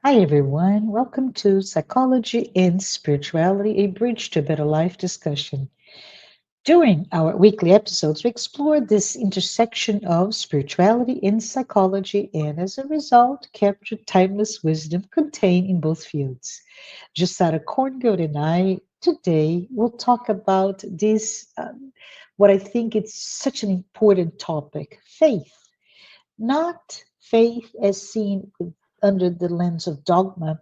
Hi, everyone. Welcome to Psychology and Spirituality, a bridge to a better life discussion. During our weekly episodes, we explore this intersection of spirituality and psychology, and as a result, capture timeless wisdom contained in both fields. Jussara Korngold and I today will talk about what I think it's such an important topic, faith. Not faith as seen under the lens of dogma,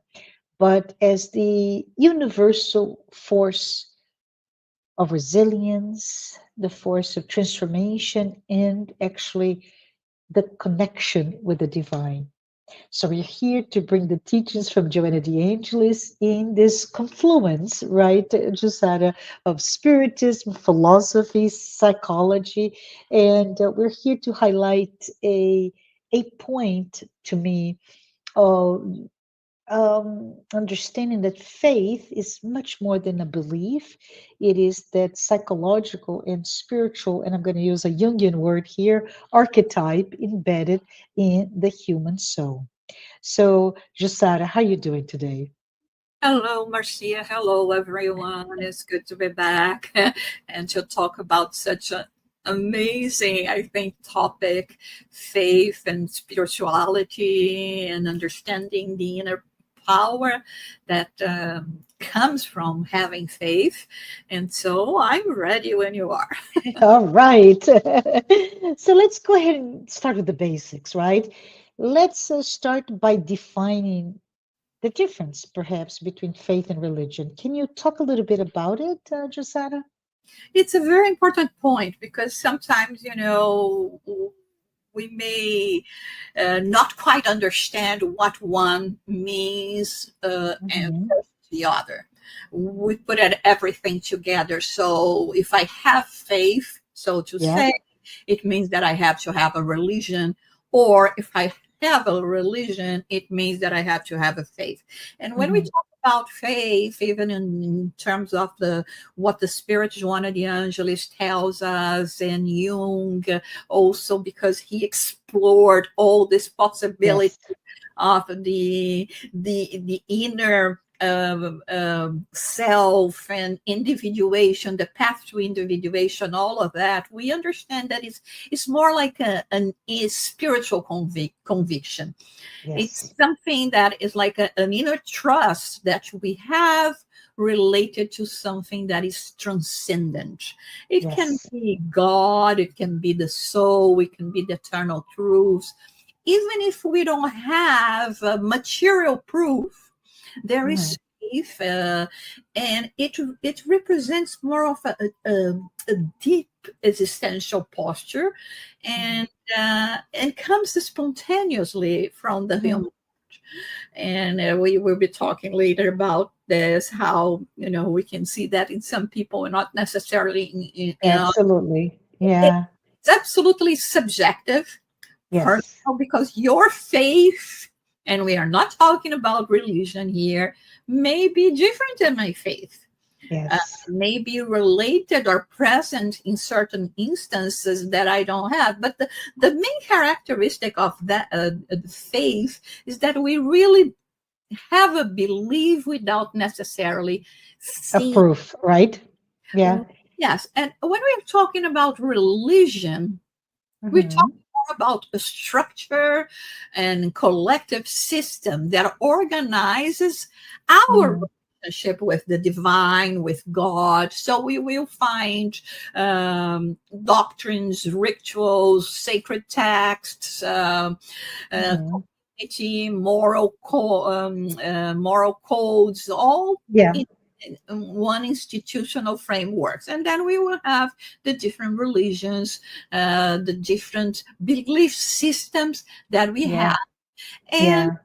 but as the universal force of resilience, the force of transformation, and actually the connection with the divine. So we're here to bring the teachings from Joanna the Angelis in this confluence, right, Jussara, of spiritism, philosophy, psychology, and we're here to highlight a point to me of understanding that faith is much more than a belief. It is that psychological and spiritual, and I'm going to use a Jungian word here, archetype embedded in the human soul. So, Jussara, how are you doing today? Hello, Marcia. Hello, everyone. It's good to be back and to talk about such an amazing, I think, topic, faith and spirituality and understanding the inner power that comes from having faith. And so I'm ready when you are. All right. So let's go ahead and start with the basics, right? Let's start by defining the difference, perhaps, between faith and religion. Can you talk a little bit about it, Josada? It's a very important point because sometimes, we may not quite understand what one means and Hmm. the other. We put everything together. So if I have faith, so to Yeah. say, it means that I have to have a religion, or if I have a religion, it means that I have to have a faith. And when we Hmm. talk about faith, even in terms of the what the spirit Joanna de Angelis tells us, and Jung also, because he explored all this possibility Yes. of the inner self and individuation, the path to individuation, all of that, we understand that it's more like a spiritual conviction. It's Yes. something that is like an inner trust that we have related to something that is transcendent. It can Yes. be God, it can be the soul, it can be the eternal truths. Even if we don't have material proof, there Mhm. is faith, and it represents more of a deep existential posture, Mhm. and comes spontaneously from the Mhm. human. And we will be talking later about this, how we can see that in some people and not necessarily in Absolutely. it's Yeah. absolutely subjective, Yes. personal, because your faith, and we are not talking about religion here, may be different than my faith, Yes. may be related or present in certain instances that I don't have. But the main characteristic of that faith is that we really have a belief without necessarily A seeing. proof, right? Yeah. Yes, and when we're talking about religion, we talk Hmm. more about a structure and collective system that organizes our Hmm. relationship with the divine, with God. So we will find doctrines, rituals, sacred texts, Hmm. community, moral codes, all Yeah. in one institutional frameworks. And then we will have the different religions, the different belief systems that we Yeah. have. And Yeah.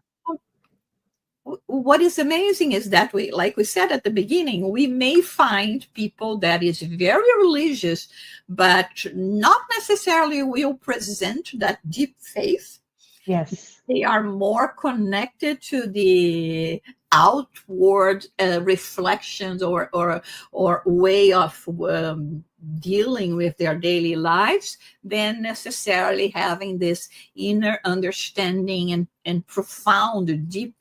what is amazing is that we, like we said at the beginning, we may find people that is very religious, but not necessarily will present that deep faith. Yes. They are more connected to the outward reflections or way of dealing with their daily lives than necessarily having this inner understanding and profound, deep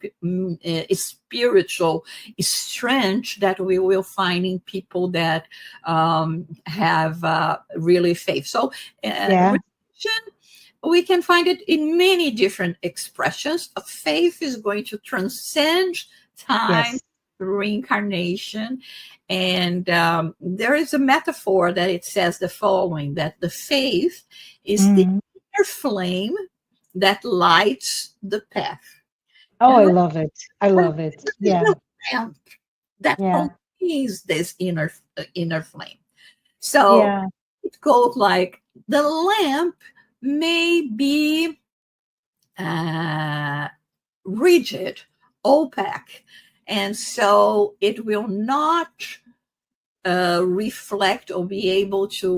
spiritual strength that we will find in people that have really faith. So Yeah. religion, we can find it in many different expressions. Faith is going to transcend time, Yes. reincarnation. And there is a metaphor that it says the following, that the faith is the Mm. inner flame that lights the path. Oh, And I when love it. I love it. there is Yeah. a lamp that Yeah. contains this inner flame. So Yeah. it goes like the lamp may be uh, rigid, opaque, and so it will not reflect or be able to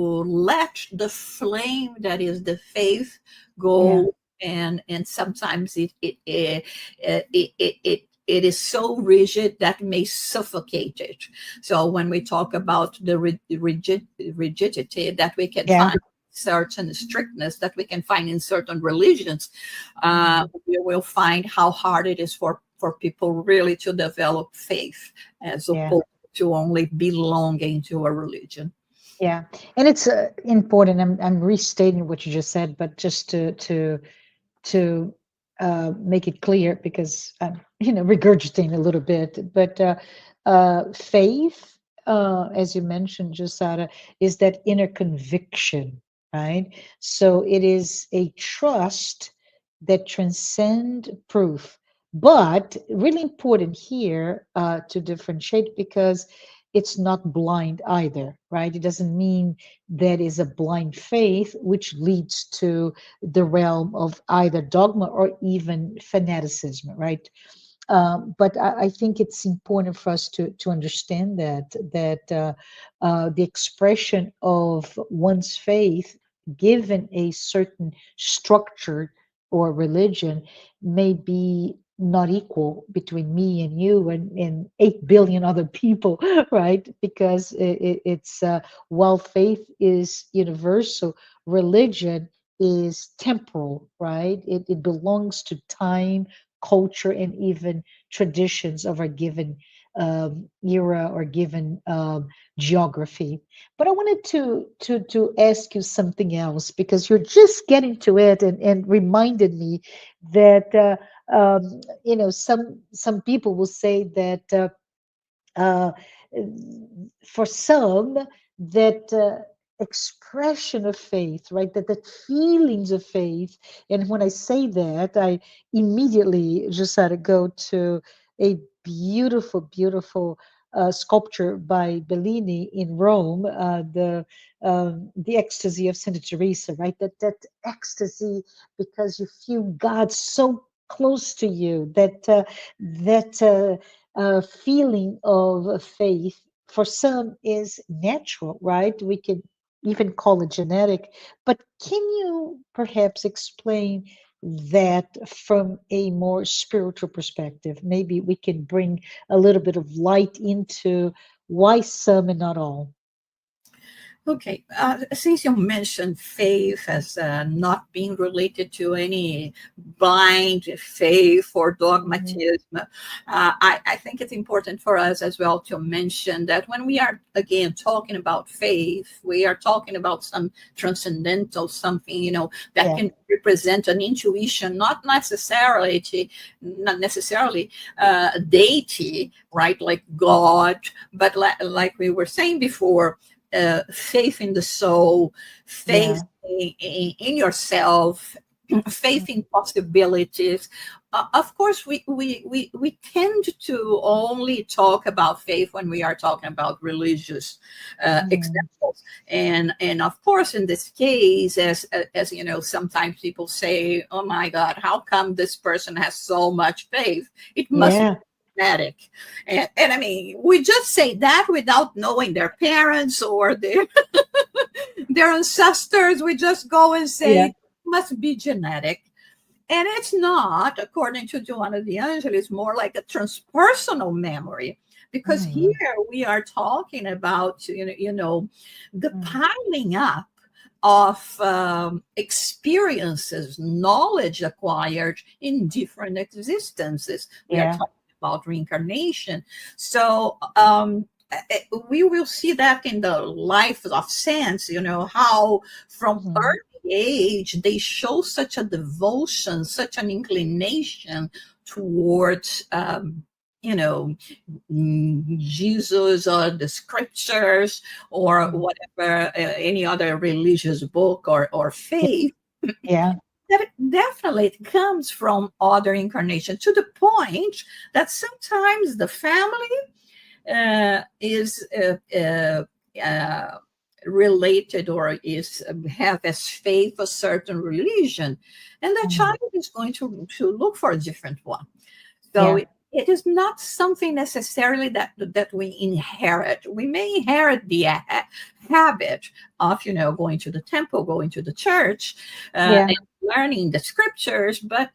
let the flame that is the faith Yeah. go. And sometimes it is so rigid that may suffocate it. So when we talk about the rigidity that we can Yeah. find, certain strictness that we can find in certain religions, we will find how hard it is for people really to develop faith as Yeah. opposed to only belonging to a religion. Yeah. And it's important. I'm restating what you just said, but just to make it clear because I'm regurgitating a little bit. But faith, as you mentioned, Jussara, is that inner conviction, right? So it is a trust that transcend proof. But really important here to differentiate because it's not blind either, right? It doesn't mean that is a blind faith, which leads to the realm of either dogma or even fanaticism, right? But I think it's important for us to understand that the expression of one's faith, given a certain structure or religion, may be not equal between me and you and 8 billion other people, right? Because it's while faith is universal, religion is temporal, right? It belongs to time, culture, and even traditions of a given era or given geography. But I wanted to ask you something else because you're just getting to it and reminded me that some people will say that uh, for some that expression of faith, right, that feelings of faith. And when I say that, I immediately just had to go to a beautiful sculpture by Bellini in Rome, the ecstasy of Santa Teresa, right? That ecstasy because you feel God so close to you, that feeling of faith for some is natural, right? We can even call it genetic. But can you perhaps explain that from a more spiritual perspective? Maybe we can bring a little bit of light into why some and not all. Okay, since you mentioned faith as not being related to any blind faith or Mhm. dogmatism, I think it's important for us as well to mention that when we are again talking about faith, we are talking about some transcendental something, that Yeah. can represent an intuition, not necessarily deity, right, like God, but like we were saying before, faith in the soul, faith Yeah. in yourself, faith in possibilities. Of course, we tend to only talk about faith when we are talking about religious Mhm. examples, and of course, in this case, as you know, sometimes people say, "Oh my God, how come this person has so much faith? It must Yeah. genetic." And I mean, we just say that without knowing their parents or their ancestors. We just go and say Yeah. it must be genetic. And it's not, according to Joanna de Angelis, more like a transpersonal memory, because Mm. here we are talking about, the Mm. piling up of experiences, knowledge acquired in different existences. We are Yeah. talking about reincarnation. So we will see that in the life of saints, how from Mhm. early age they show such a devotion, such an inclination towards. You know, Jesus or the scriptures or Mm. whatever, any other religious book or Yeah. faith, Yeah. that definitely comes from other incarnations, to the point that sometimes the family is uh, related or is have as faith a certain religion, and the Mm. child is going to look for a different one. So Yeah. it is not something necessarily that we inherit. We may inherit the habit of, going to the temple, going to the church, Yeah. and learning the scriptures, but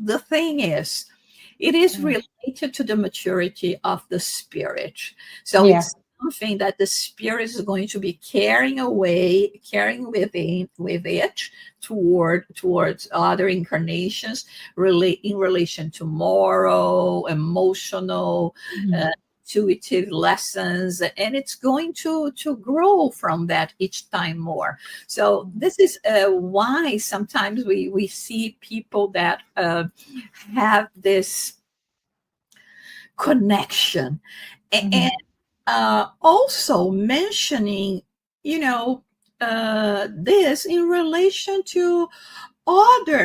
the thing is, it is Mm. related to the maturity of the spirit. So Yeah. it's something that the spirit is going to be carrying away, carrying with it towards other incarnations, in relation to moral, emotional, Mhm. intuitive lessons, and it's going to grow from that each time more. So Mhm. this is why sometimes we see people that have this connection, and Mhm. also mentioning, you know this in relation to other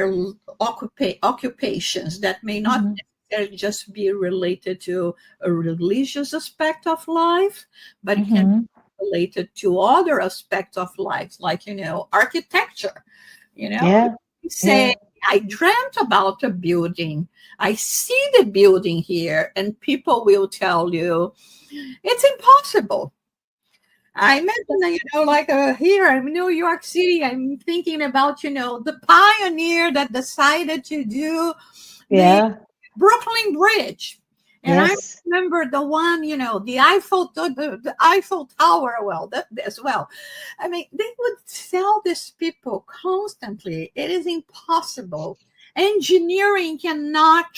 occupations that may not Mhm. necessarily just be related to a religious aspect of life, but it can Mhm. be related to other aspects of life, like, architecture. Yeah. You say, Yeah. I dreamt about a building, I see the building here, and people will tell you it's impossible. I imagine that, like here in New York City, I'm thinking about, the pioneer that decided to do the Yeah. Brooklyn Bridge. And I Yes. remember the one, the Eiffel, the Eiffel Tower, well, that as well. I mean, they would tell these people constantly, it is impossible. Engineering cannot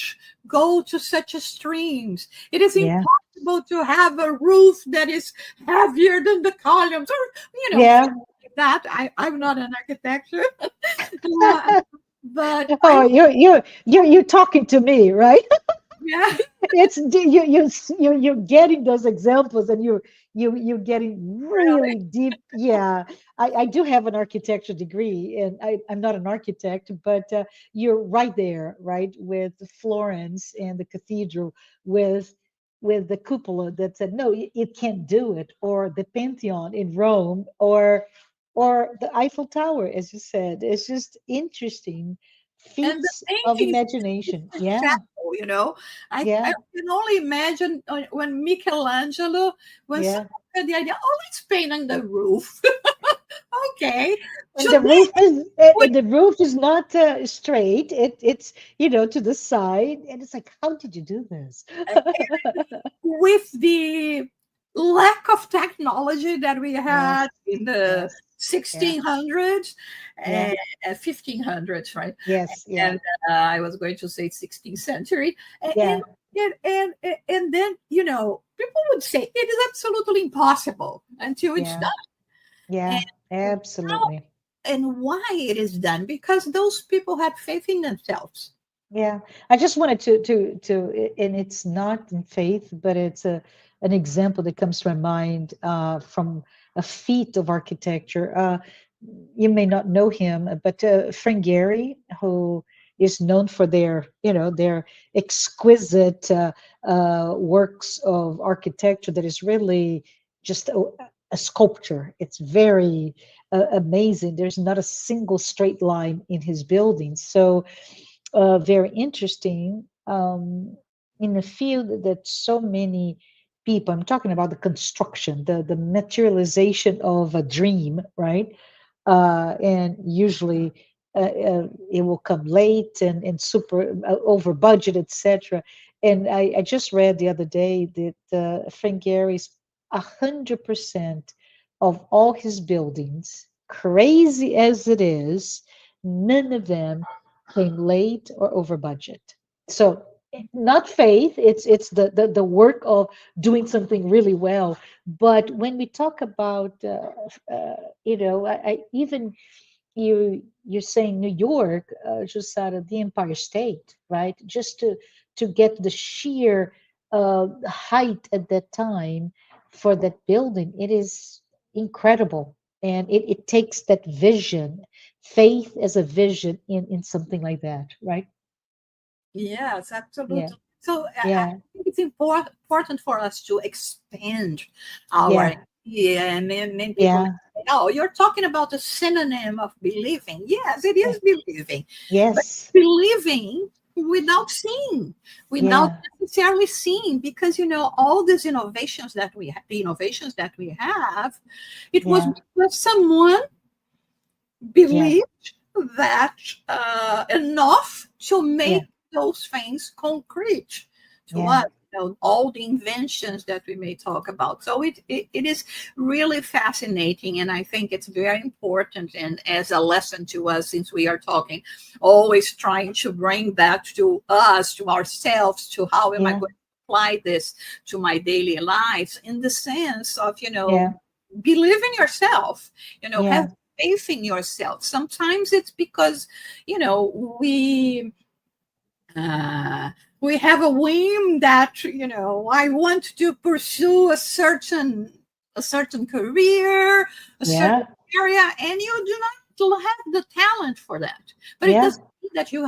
go to such extremes. It is Yeah. impossible to have a roof that is heavier than the columns, or, things Yeah. like that. I'm not an architect, uh, but Oh, you're talking to me, right? yeah. It's you're getting those examples, and you're getting Really. really deep. Yeah, I do have an architecture degree, and I'm not an architect, but you're right there, right, with Florence and the cathedral, with the cupola that said no, it can't do it, or the Pantheon in Rome, or the Eiffel Tower, as you said. It's just interesting And the feats of paintings imagination. are Yeah, shallow, you know. I yeah, can only imagine when Michelangelo, when yeah. someone had the idea, oh, let's paint on the roof. Okay. And Today, we, the roof is not straight. It's to the side, and it's like, how did you do this? with the lack of technology that we Yes, had in the yes, yeah, 1600s yeah, and 1500s, right? yes, yeah, And I was going to say 16th century, and yeah, and then, people would say it is absolutely impossible until it's yeah, done. yeah, And how absolutely. and why it is done? Because those people had faith in themselves. Yeah, I just wanted and it's not in faith, but it's an example that comes to my mind from a feat of architecture. You may not know him, but Gehry, who is known for their exquisite works of architecture that is really just a sculpture. It's very amazing. There's not a single straight line in his buildings. So very interesting in a field that so many people, I'm talking about the construction, the materialization of a dream, right? And usually it will come late and super over budget, etc. And I just read the other day that Frank Gehry's 100% of all his buildings, crazy as it is, none of them came late or over budget. So not faith, it's the work of doing something really well. But when we talk about I even you're saying New York, just out of the Empire State, right? Just to get the sheer height at that time for that building, it is incredible, and it takes that vision, faith as a vision in something like that, right? Yes, Yeah, absolutely. So I yeah, think it's important for us to expand our yeah, idea, and then people yeah, say, "Oh, you're talking about a synonym of believing." Yes, it yeah, is believing, but yes, believing without seeing, without yeah, necessarily seeing, because all these innovations that the innovations that we have, it was yeah, because someone yeah, believed that enough to yeah, make those things concrete to yeah, us. All the inventions that we may talk about. So it is really fascinating. And I think it's very important, and as a lesson to us, since we are talking, always trying to bring that to us, to ourselves, to how am I yeah, going to apply this to my daily lives, in the sense of, yeah, believe in yourself, have yeah, faith in yourself. Sometimes it's because uh, we have a whim that I want to pursue a certain career, a certain yeah, area, and you do not have the talent for that. But it yeah, doesn't mean that you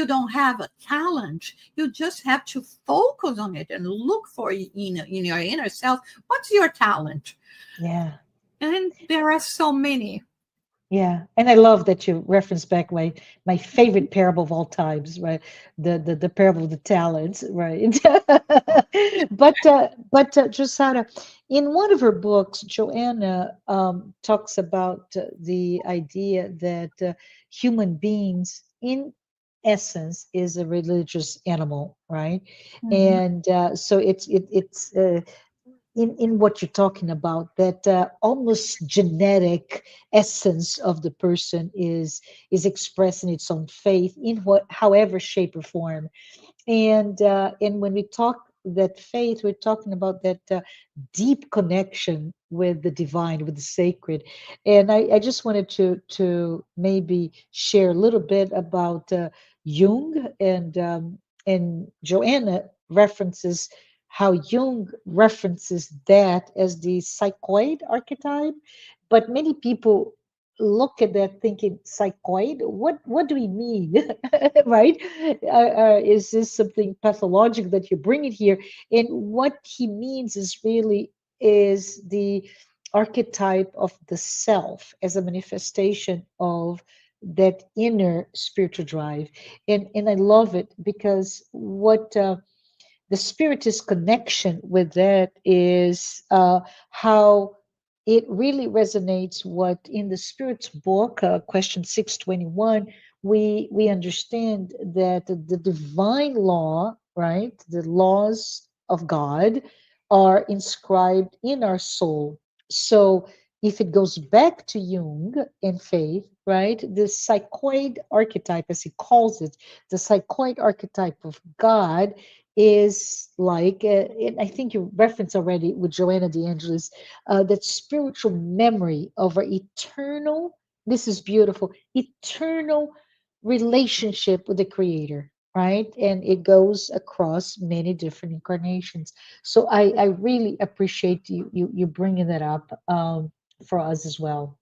don't have a talent. You just have to focus on it and look for in your inner self, what's your talent. yeah. And there are so many. Yeah, and I love that you reference back my favorite parable of all times, right? The parable of the talents, right? But Jussara, in one of her books, Joanna talks about the idea that human beings, in essence, is a religious animal, right? Mhm. And so it's in what you're talking about, that almost genetic essence of the person is expressing its own faith in what however shape or form. And when we talk that faith, we're talking about that deep connection with the divine, with the sacred. And I just wanted to maybe share a little bit about Jung, and Joanna references how Jung references that as the psychoid archetype. But many people look at that thinking, psychoid, what do we mean? Right? Is this something pathologic that you're bringing here? And what he means is really is the archetype of the self as a manifestation of that inner spiritual drive. And I love it because what the spiritist connection with that is how it really resonates what in the spirit's book, question 621, we understand that the divine law, right, the laws of God are inscribed in our soul. So if it goes back to Jung and faith, right, the psychoid archetype, as he calls it, the psychoid archetype of God is like, and I think you referenced already with Joanna de Angelis, that spiritual memory of our eternal, this is beautiful, eternal relationship with the Creator, right? And it goes across many different incarnations. So I really appreciate you bringing that up for us as well.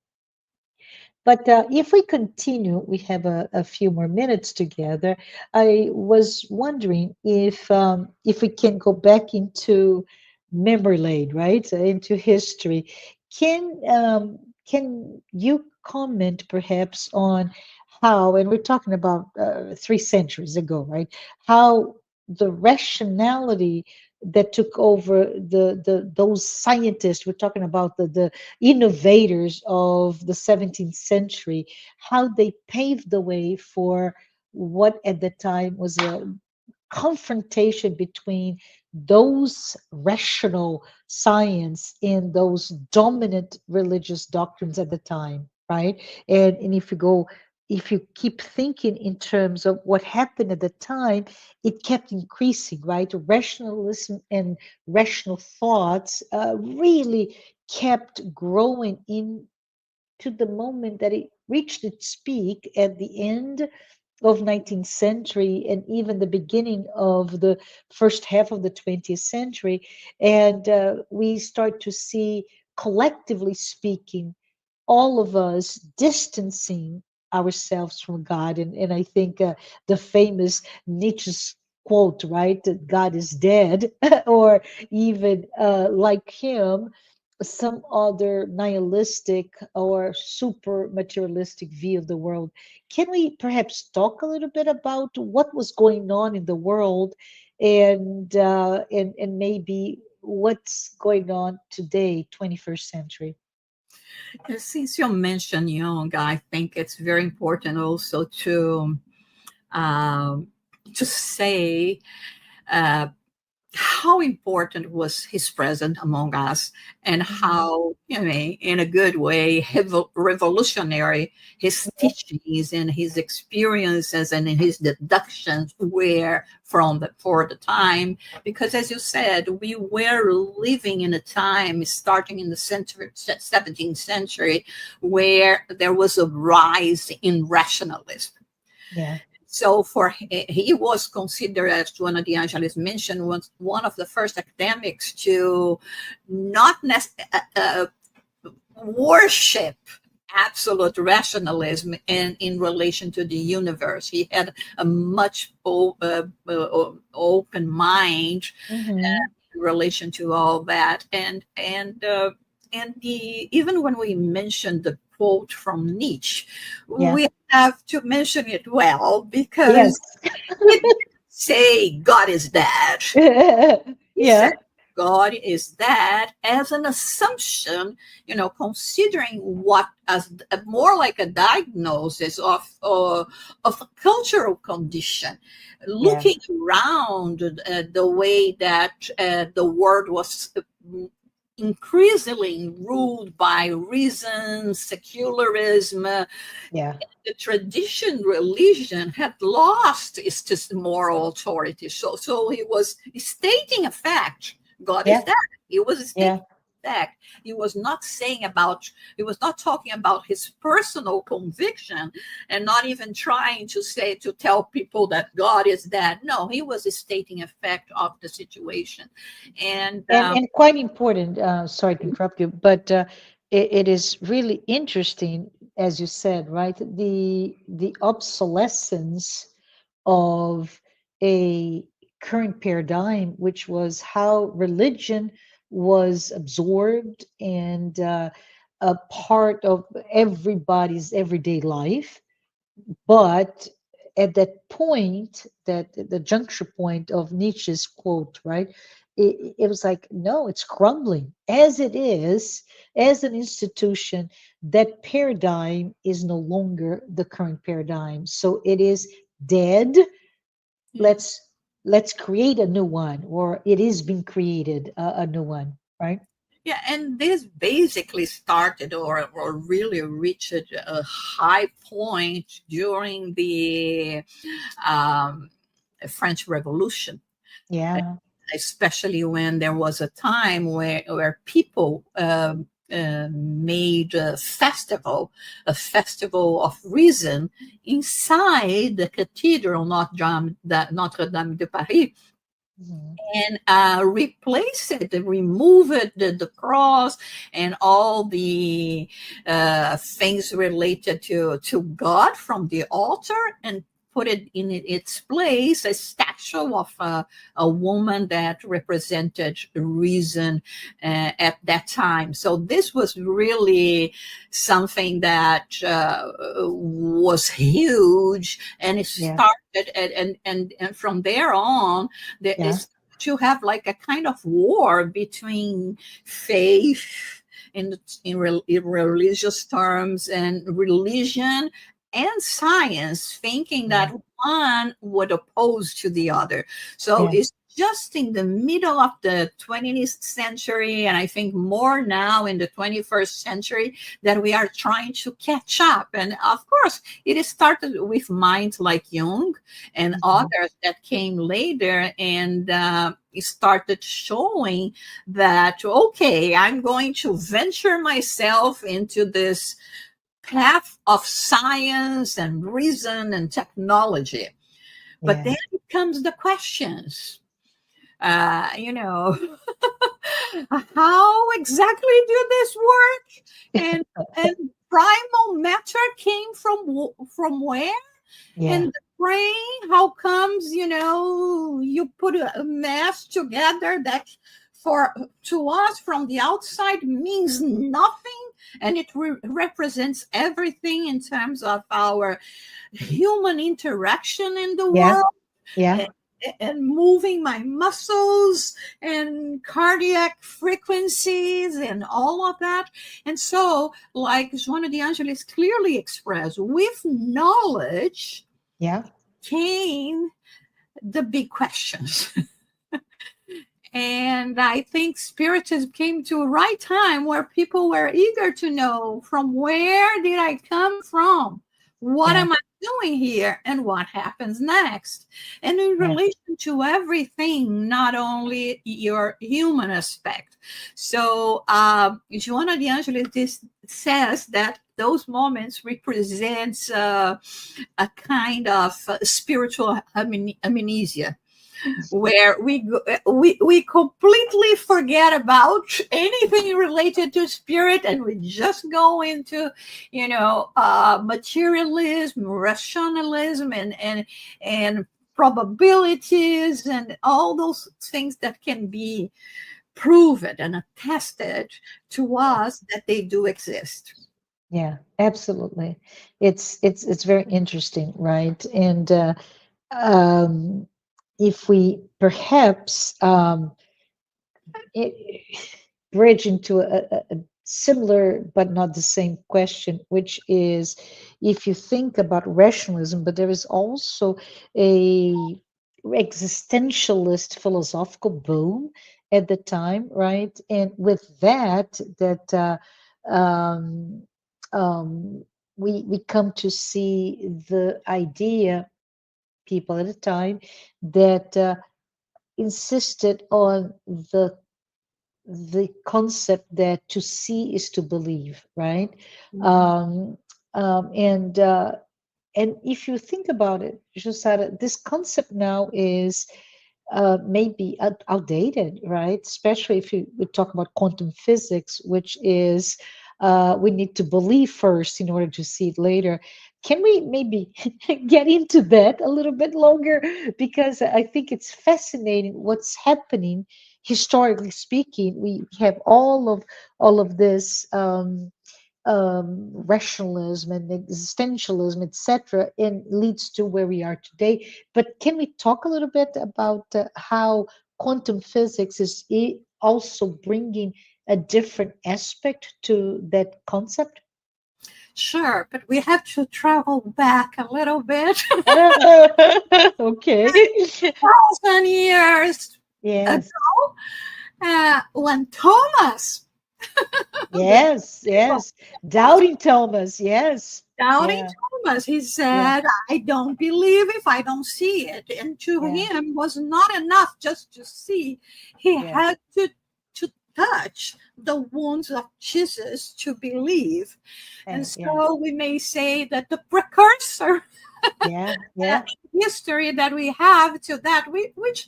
But if we continue, we have a few more minutes together. I was wondering if we can go back into memory lane, right? Into history. Can you comment perhaps on how, and we're talking about 3 centuries ago, right? How the rationality that took over those scientists. We're talking about the innovators of the 17th century, how they paved the way for what at the time was a confrontation between those rational science and those dominant religious doctrines at the time, right? And if you keep thinking in terms of what happened at the time, it kept increasing, right? Rationalism and rational thoughts really kept growing into the moment that it reached its peak at the end of 19th century and even the beginning of the first half of the 20th century. And we start to see, collectively speaking, all of us distancing ourselves from God. And I think the famous Nietzsche's quote, right, that God is dead, or even like him, some other nihilistic or super materialistic view of the world. Can we perhaps talk a little bit about what was going on in the world, and maybe what's going on today, 21st century? Since you mentioned Jung, I think it's very important also um, to say uh, how important was his presence among us, and Mhm. how, in a good way, revolutionary his teachings and his experiences and his deductions were for the time. Because, as you said, we were living in a time starting in the 17th century where there was a rise in rationalism. Yeah. So he was considered, as Joanna de Angelis mentioned, was one of the first academics to not worship absolute rationalism in relation to the universe. He had a much open mind Mm-hmm. in relation to all that. And even when we mentioned the quote from Nietzsche, Yeah. we have to mention it well, Yes. because he didn't say God is dead. He Yeah. said God is dead as an assumption, considering what as more like a diagnosis of a cultural condition, Yeah. looking around the way that the world was increasingly ruled by reason, secularism. Yeah. The tradition religion had lost its moral authority. So he was stating a fact. God is Yeah. that. He was Yeah. stating a fact. He was not saying about, he was not talking about his personal conviction, and not even trying to tell people that God is that. No, he was stating a fact of the situation. And And quite important, sorry to interrupt you, but it is really interesting, as you said, right? The obsolescence of a current paradigm, which was how religion was absorbed and a part of everybody's everyday life. But at that point, that the juncture point of Nietzsche's quote, right? It was like, no, it's crumbling as it is, as an institution. That paradigm is no longer the current paradigm. So it is dead. yeah. Let's let's create a new one, or it is being created a new one, right? Yeah, and this basically started, or really reached a high point during the um, French Revolution, Yeah. especially when there was a time where people made a festival of reason inside the cathedral, Notre Dame de Paris, Mhm. and replace it, and remove it, the cross and all the things related to God from the altar, and put it in its place a statue of a woman that represented reason at that time. So this was really something that was huge, and it Yeah. started, and from there on, there Yeah. is to have like a kind of war between faith in religious terms and religion and science, thinking Yeah. that one would oppose to the other. So Yeah. it's just in the middle of the 20th century, and I think more now in the 21st century, that we are trying to catch up. And of course, it started with minds like Jung and Mhm. others that came later, and it started showing that, okay, I'm going to venture myself into this path of science and reason and technology. But Yeah. then comes the questions. You know, how exactly do this work? And and primal matter came from where? Yeah. And the brain, how comes, you put a mass together that for to us from the outside means nothing, and it represents everything in terms of our human interaction in the Yeah. world, Yeah. and, and moving my muscles and cardiac frequencies and all of that. And so, like Joanna de Angelis clearly expressed, with knowledge Yeah. came the big questions. And I think Spiritism came to a right time where people were eager to know, from where did I come from? What Yeah. am I doing here? And what happens next? And in Yeah. relation to everything, not only your human aspect. So Joanna de Angelis says that those moments represents a kind of spiritual amnesia, where we completely forget about anything related to spirit, and we just go into materialism, rationalism, and probabilities, and all those things that can be proven and attested to us that they do exist. Yeah. Absolutely. It's very interesting, right? And um, if we perhaps it, bridge into a similar but not the same question, which is, if you think about rationalism, but there is also a existentialist philosophical boom at the time, right? And with that um, um, we come to see the idea, people at the time, that insisted on the concept that to see is to believe, right? Mhm. Um, and if you think about it, Jussara, this concept now is maybe outdated, right? Especially if we talk about quantum physics, which is we need to believe first in order to see it later. Can we maybe get into that a little bit longer? Because I think it's fascinating what's happening historically speaking. We have all of this. Rationalism and existentialism, etc., and leads to where we are today. But can we talk a little bit about how quantum physics is also bringing a different aspect to that concept? Sure, but we have to travel back a little bit. Okay. 1,000 years ago, Yes. when Thomas, the Yes. Yes. Doubting Thomas. Yes. doubting Yeah. Thomas, he Yeah. said, I don't believe if I don't see it. And to Yeah. him was not enough just to see. He Yeah. had to touch the wounds of Jesus to believe. And Yeah. so we may say that the precursor Yeah. Yeah. history that we have to that, which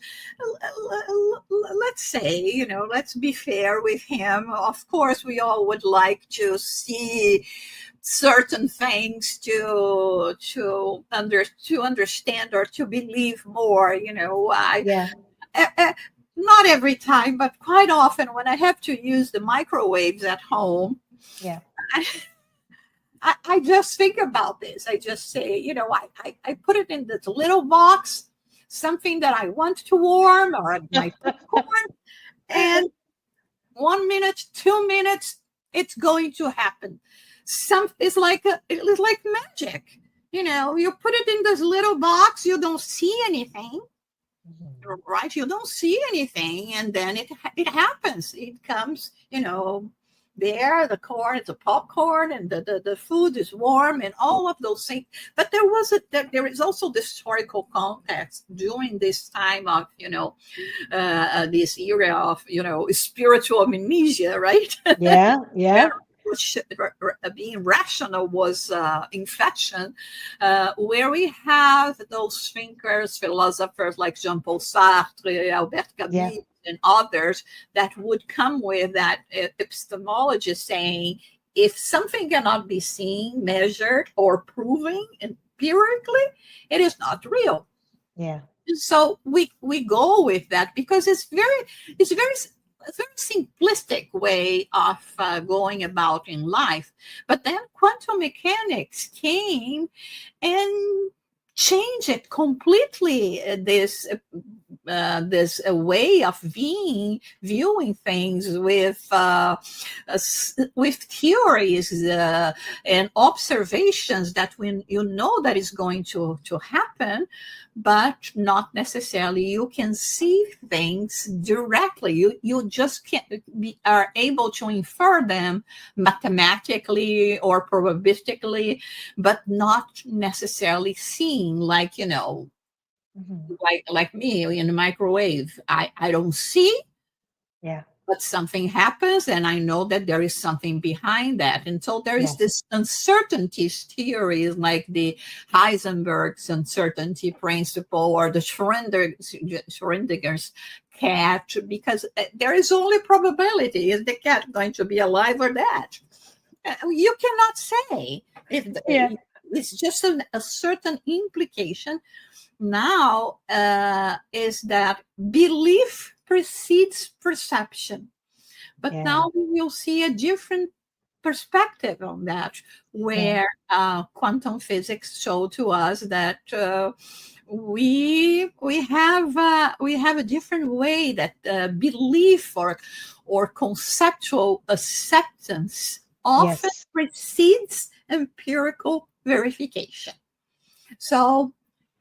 let's say, let's be fair with him. Of course, we all would like to see certain things to understand or to believe more. Yeah. Not every time, but quite often when I have to use the microwaves at home, Yeah. I, I just think about this. I just say, I put it in this little box. something that I want to warm, or my popcorn, and 1 minute, 2 minutes, it's going to happen. It's like magic. You put it in this little box, you don't see anything, Mhm. right? You don't see anything, and then it happens. It comes, there, the popcorn, and the food is warm, and all of those things. But there is also the historical context during this time of, this era of, spiritual amnesia, right? Yeah, yeah, Being rational was infection, where we have those thinkers, philosophers like Jean-Paul Sartre, Albert yeah, Camus, and others that would come with that epistemology saying, if something cannot be seen, measured, or proven empirically, it is not real. yeah, So we go with that because it's very a very simplistic way of going about in life. But then quantum mechanics came and changed it completely. This way of viewing things with theories and observations that when you know that is going to happen, but not necessarily you can see things directly. You just can't are able to infer them mathematically or probabilistically, but not necessarily seeing, like, mhm, like me in the microwave. I don't see, yeah, but something happens, and I know that there is something behind that. And so there is yes, this uncertainties theory, like the Heisenberg's uncertainty principle, or the Schrodinger's cat, because there is only probability. Is the cat going to be alive or dead? You cannot say. yeah, It's just a certain implication now, is that belief precedes perception. But yeah, now we will see a different perspective on that, yeah, where quantum physics show to us that we have a different way that belief or conceptual acceptance often yes, precedes empirical verification. So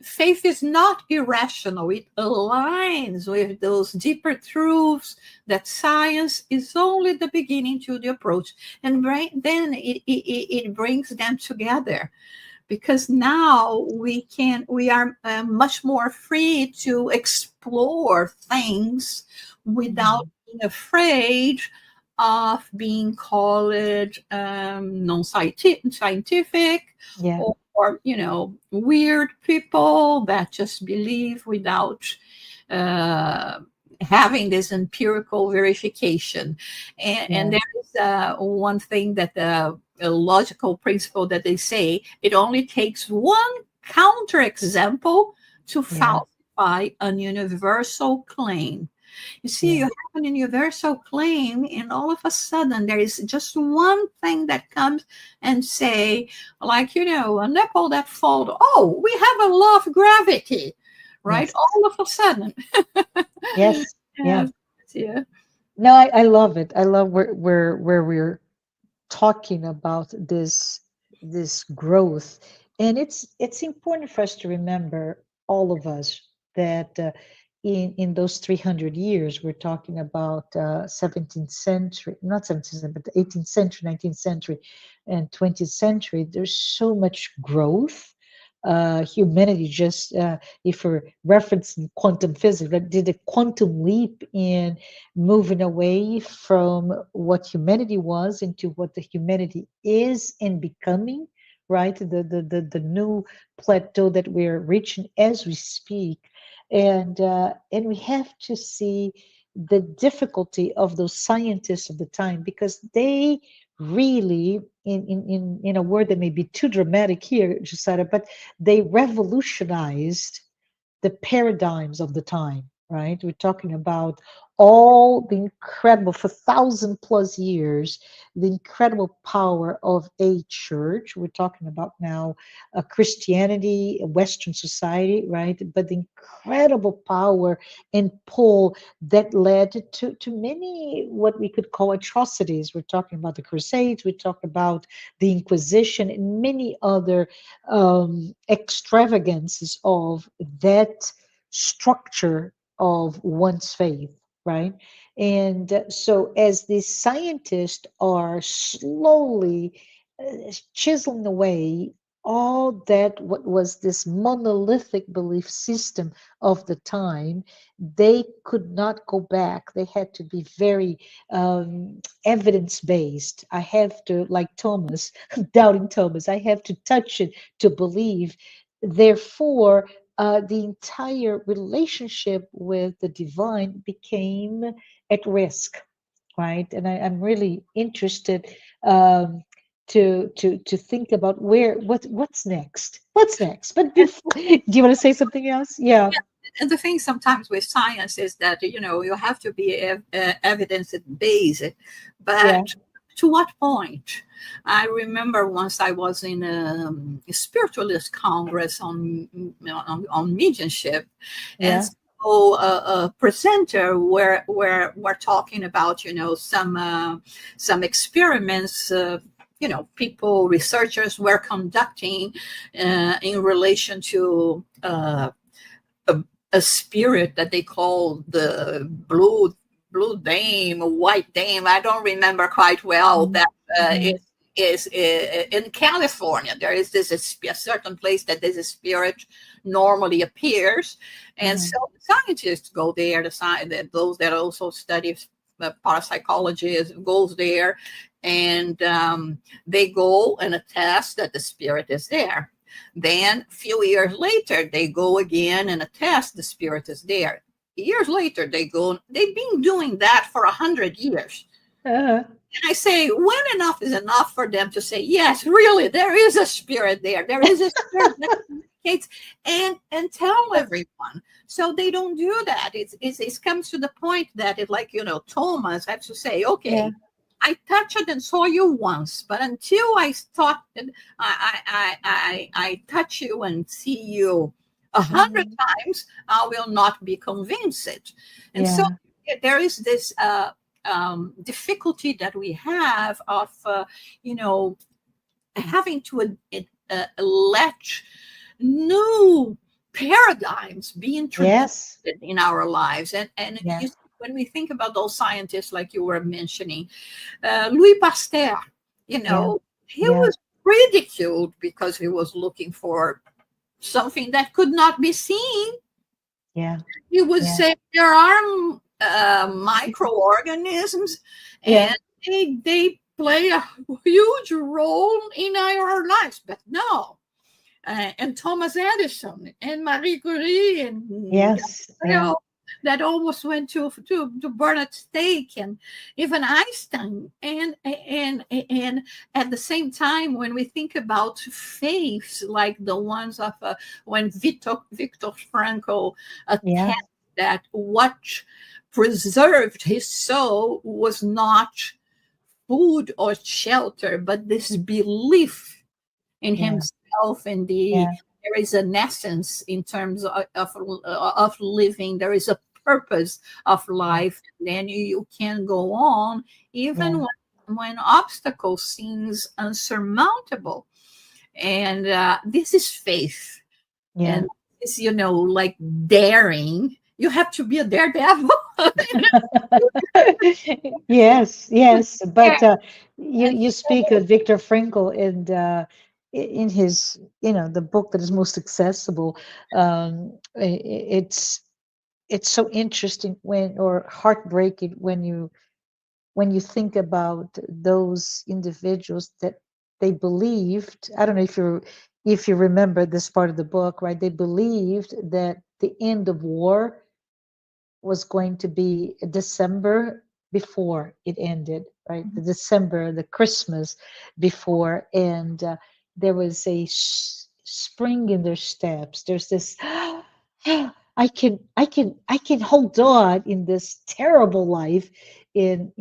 faith is not irrational. It aligns with those deeper truths that science is only the beginning to the approach. And then it brings them together, because now we are much more free to explore things without mhm, being afraid of being called non-scientific, yeah, or weird people that just believe without uh, having this empirical verification. And yeah, there is one thing that a logical principle that they say, it only takes one counterexample to yeah, falsify an universal claim. You see, you yeah, have an universal claim, and all of a sudden there is just one thing that comes and say, like, an apple that falls. Oh, we have a law of gravity, right? yes, All of a sudden. yes, yeah. Yes, yeah. No, I love it. I love where we're talking about this growth, and it's important for us to remember, all of us, that in those 300 years, we're talking about 17th century, not 17th century, but the 18th century, 19th century, and 20th century. There's so much growth. Humanity just, if we're referencing quantum physics, that did a quantum leap in moving away from what humanity was into what the humanity is and becoming, right? The new plateau that we're reaching as we speak. And we have to see the difficulty of those scientists of the time, because they really, in a word that may be too dramatic here, Jussara, but they revolutionized the paradigms of the time, right? We're talking about all the incredible, for 1,000+ years, the incredible power of a church. We're talking about now Christianity, Western society, right? But the incredible power and pull that led to many what we could call atrocities. We're talking about the Crusades, we talk about the Inquisition, and many other extravagances of that structure of one's faith, right? And so, as the scientists are slowly chiseling away all that what was this monolithic belief system of the time, they could not go back. They had to be very evidence based. I have to, like Thomas, doubting Thomas, I have to touch it to believe. Therefore, the entire relationship with the divine became at risk, right? And I'm really interested um, to think about what's next. What's next? But And, before, do you want to say something else? Yeah, yeah, and the thing sometimes with science is that you have to be evidence based, yeah, but to what point? I remember once I was in a spiritualist congress on mediumship, and yeah, so a presenter where we're talking about some experiments. People, researchers were conducting in relation to a, a spirit that they call the blue dame, white dame. I don't remember quite well. mhm, That mhm, is in California. There is this a certain place that this spirit normally appears, and mhm. so scientists go there. Those that also study parapsychology goes there, and they go and attest that the spirit is there. Then, a few years later, they go again and attest the spirit is there. Years later, they go. They've been doing that for 100 years. Uh, And I say, when enough is enough for them to say, yes, really, there is a spirit there. There is a spirit that communicates, and tell everyone. So they don't do that. It comes to the point that like Thomas has to say, yeah, okay, I touched and saw you once, but until I started, I touch you and see you 100 mhm, times, I will not be convinced. And so yeah, there is this difficulty that we have of, you know, having to let new paradigms be introduced yes, in our lives. And yeah, when we think about those scientists, like you were mentioning, Louis Pasteur, yeah, he yeah, was ridiculed because he was looking for something that could not be seen. yeah, He would yeah, say there are microorganisms, yeah, and they play a huge role in our lives. But no, and Thomas Edison and Marie Curie and yes, yeah, Galileo that almost went to burn at stake, and even Einstein. And at the same time, when we think about faiths like the ones of when Victor Franco yeah, attached that what preserved his soul was not food or shelter, but this belief in yeah, himself, and yeah, there is an essence in terms of living. There is a purpose of yeah, life. And then you can go on even yeah, when obstacles seems unsurmountable. And this is faith, yeah. and it's like daring. You have to be a daredevil. Yes, yes, but you And you speak of Viktor Frankl, and in his, the book that is most accessible. It's so interesting when, or heartbreaking when you think about those individuals that they believed. I don't know if you remember this part of the book, right? They believed that the end of war was going to be December before it ended, right? The December, the Christmas before, and there was a spring in their steps. There's this I can hold on in this terrible life in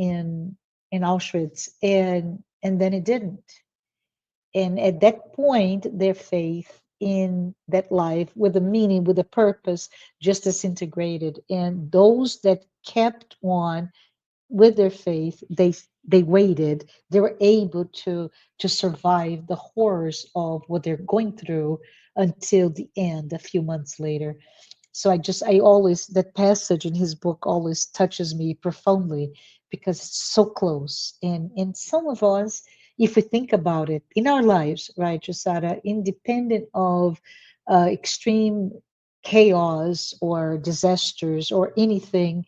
Auschwitz, and then it didn't. And at that point, their faith in that life with a meaning, with a purpose, just disintegrated. And those that kept on with their faith, they waited. They were able to survive the horrors of what they're going through until the end, a few months later. So I always, that passage in his book always touches me profoundly because it's so close. And some of us, if we think about it in our lives, right, Jussara, independent of extreme chaos or disasters or anything,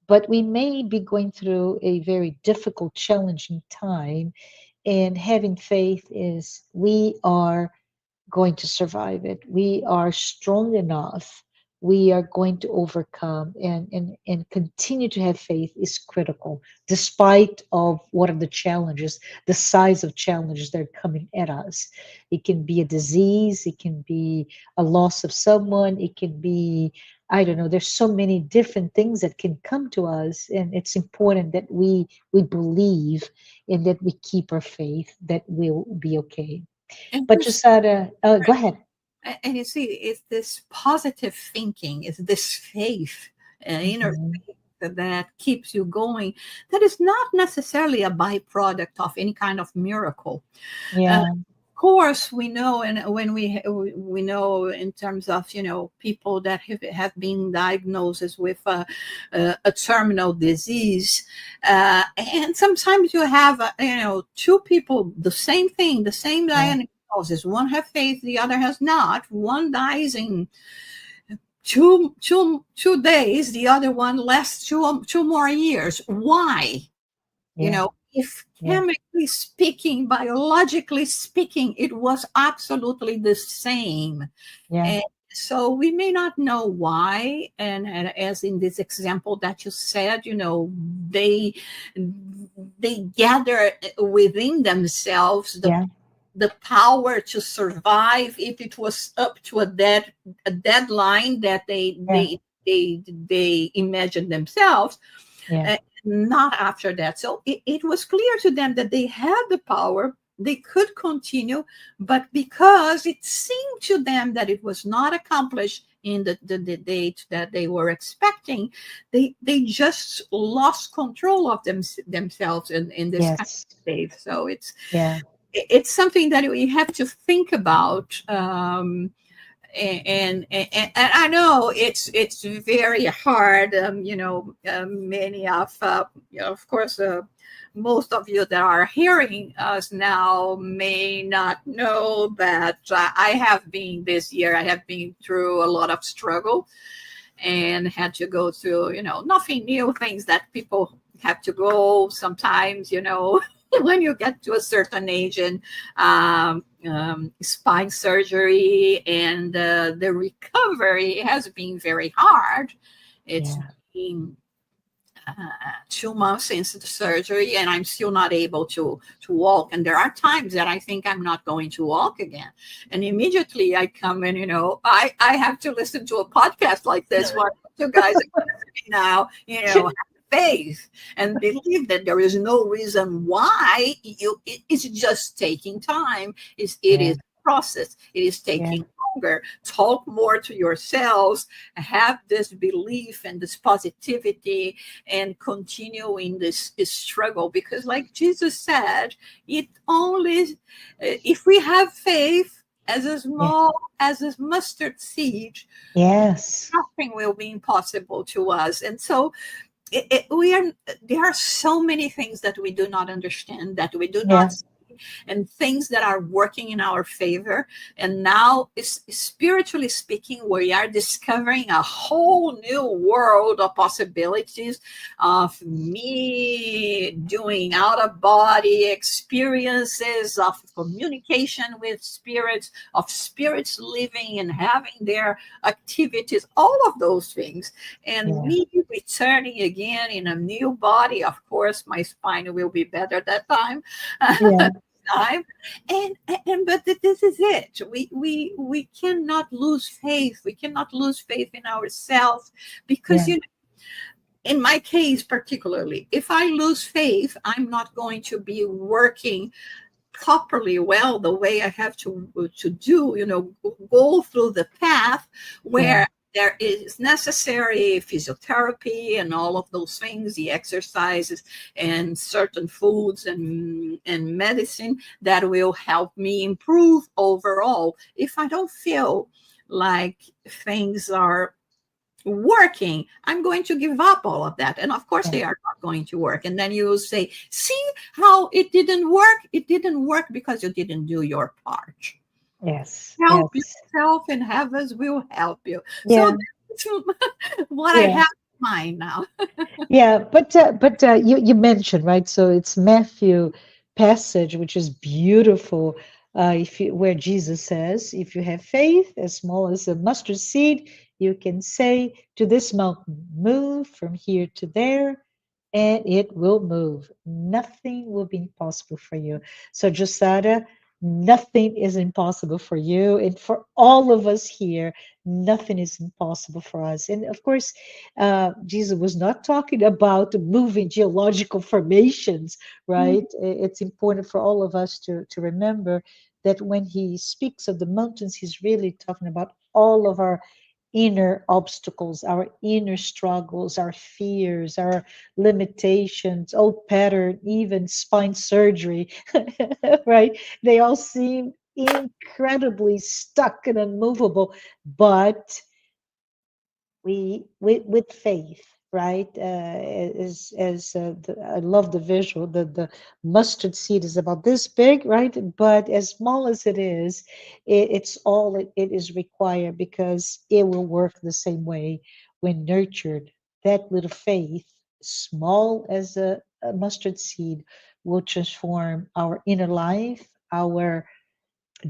but we may be going through a very difficult, challenging time. And having faith is we are going to survive it. We are strong enough. We are going to overcome, and continue to have faith is critical, despite of what are the challenges, the size of challenges that are coming at us. It can be a disease, it can be a loss of someone, it can be, I don't know, there's so many different things that can come to us, and it's important that we believe and that we keep our faith that we'll be okay. And But this, just go ahead. and you see, it's this positive thinking, it's this faith, inner Mhm. faith that keeps you going. That is not necessarily a byproduct of any kind of miracle. Yeah, Course, we know, and when we know in terms of people that have been diagnosed with a terminal disease, and sometimes you have two people, the same thing, the same yeah, diagnosis. One has faith, the other has not. One dies in two days, the other one lasts two more years. Why? yeah, If yeah, chemically speaking, biologically speaking, it was absolutely the same. yeah, And so we may not know why. And as in this example that you said, they they gather within themselves yeah, the power to survive if it was up to a deadline that yeah, they imagined themselves, yeah, not after that. So it was clear to them that they had the power, they could continue, but because it seemed to them that it was not accomplished in the date that they were expecting, they just lost control of themselves in this kind yes, of state. So yeah, it's something that we have to think about. And I know it's very hard. Many of course, most of you that are hearing us now may not know that I have been this year. I have been through a lot of struggle and had to go through, nothing new, things that people have to go sometimes, when you get to a certain age, and spine surgery, and the recovery has been very hard. It's yeah, been 2 months since the surgery, and I'm still not able to walk. And there are times that I think I'm not going to walk again, and immediately I come in. I have to listen to a podcast like this one. You guys are listening now. Have faith and believe that there is no reason why it's just taking time. It yeah, is a process. It is yeah, taking longer. Talk more to yourselves. Have this belief and this positivity, and continue in this struggle, because like Jesus said, it only if we have faith as a yeah, small as a mustard seed, yes, nothing will be impossible to us. And so we are there are so many things that we do not understand, that we do yeah, not, and things that are working in our favor. And now, spiritually speaking, we are discovering a whole new world of possibilities of me doing out of body experiences, of communication with spirits, of spirits living and having their activities, all of those things. And yeah, me returning again in a new body. Of course, my spine will be better that time. yeah, time. And but this is it. We cannot lose faith. We cannot lose faith in ourselves because, Yeah, you know, in my case particularly, if I lose faith, I'm not going to be working properly well the way I have to do, you know, go through the path yeah, where there is necessary physiotherapy and all of those things, the exercises and certain foods and medicine that will help me improve overall. If I don't feel like things are working, I'm going to give up all of that. And of course, yeah. they are not going to work. And then you will say, see how it didn't work? It didn't work because you didn't do your part. Yes, Help yes. yourself, and heavens will help you. So Yeah, that's what I yeah. have in mind now. Yeah, but you mentioned, right? So it's Matthew passage, which is beautiful. If you, where Jesus says, if you have faith as small as a mustard seed, you can say to this mountain, move from here to there, and it will move. Nothing will be impossible for you. So, Jussara, nothing is impossible for you, and for all of us here, nothing is impossible for us. And of course, Jesus was not talking about moving geological formations, right? It's important for all of us to remember that when he speaks of the mountains, he's really talking about all of our inner obstacles, our inner struggles, our fears, our limitations, old pattern, even spine surgery, right? They all seem incredibly stuck and unmovable, but with faith, right? I love the visual. The mustard seed is about this big, right? But as small as it is, it's all it is required because it will work the same way when nurtured. That little faith, small as a mustard seed, will transform our inner life, our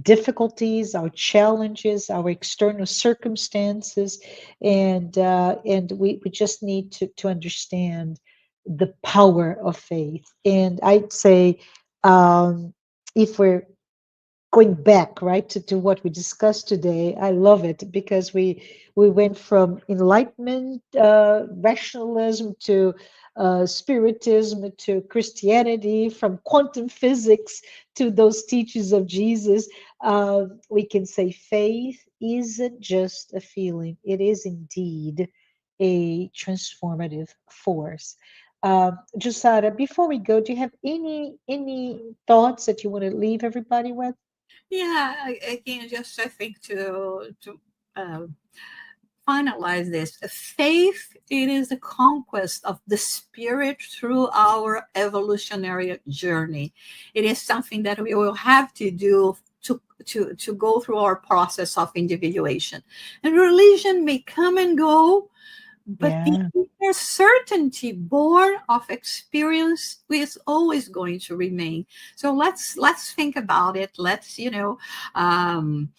difficulties, our challenges, our external circumstances, and we just need to understand the power of faith. And I'd say, um, if we're going back right to what we discussed today, I love it because we went from enlightenment, rationalism, to spiritism, to Christianity, from quantum physics to those teachings of Jesus. We can say faith isn't just a feeling, it is indeed a transformative force. Josara, before we go, do you have any thoughts that you want to leave everybody with? Yeah, again, just I think to uh, finalize this, faith, it is the conquest of the spirit through our evolutionary journey. It is something that we will have to do to go through our process of individuation. And religion may come and go, but the Yeah, inner certainty born of experience is always going to remain. So let's think about it. Let's, you know, um,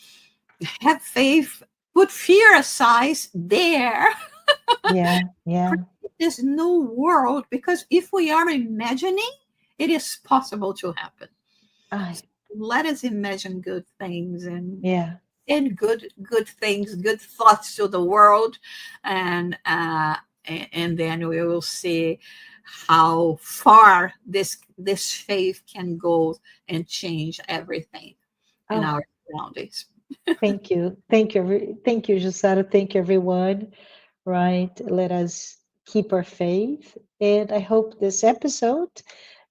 have faith, put fear aside there. yeah, yeah. Create this new world, because if we are imagining, it is possible to happen. I, Let us imagine good things yeah. and good things, good thoughts to the world, and and then we will see how far this faith can go and change everything in Oh, our surroundings. thank you, Josara. Thank you, everyone. Right, let us keep our faith, and I hope this episode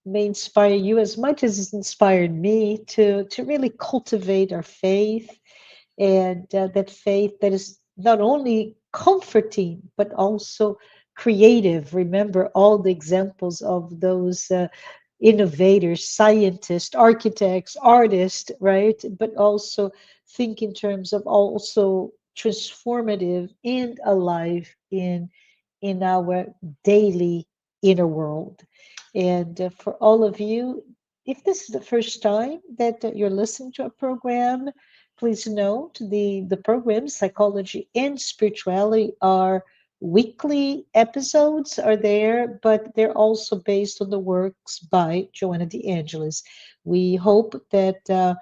may inspire you as much as it's inspired me to really cultivate our faith, and that faith that is not only comforting but also creative. Remember all the examples of those innovators, scientists, architects, artists, right? But also think in terms of also transformative and alive in our daily inner world. And for all of you, if this is the first time that you're listening to a program, please note the programs Psychology and Spirituality are weekly episodes are there, but they're also based on the works by Joanna de Angelis. We hope that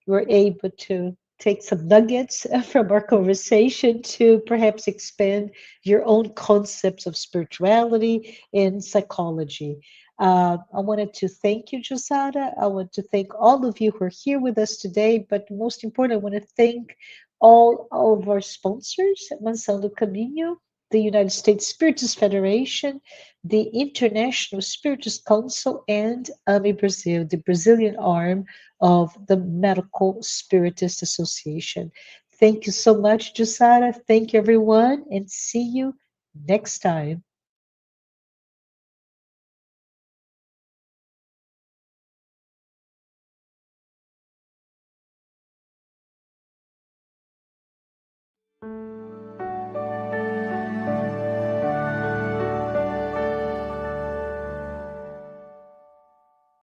we're able to take some nuggets from our conversation to perhaps expand your own concepts of spirituality and psychology. I wanted to thank you, Jussara. I want to thank all of you who are here with us today, but most important, I want to thank all of our sponsors, Mansão do Caminho, the United States Spiritist Federation, the International Spiritist Council, and AME Brazil, the Brazilian arm of the Medical Spiritist Association. Thank you so much, Jussara. Thank you, everyone, and see you next time.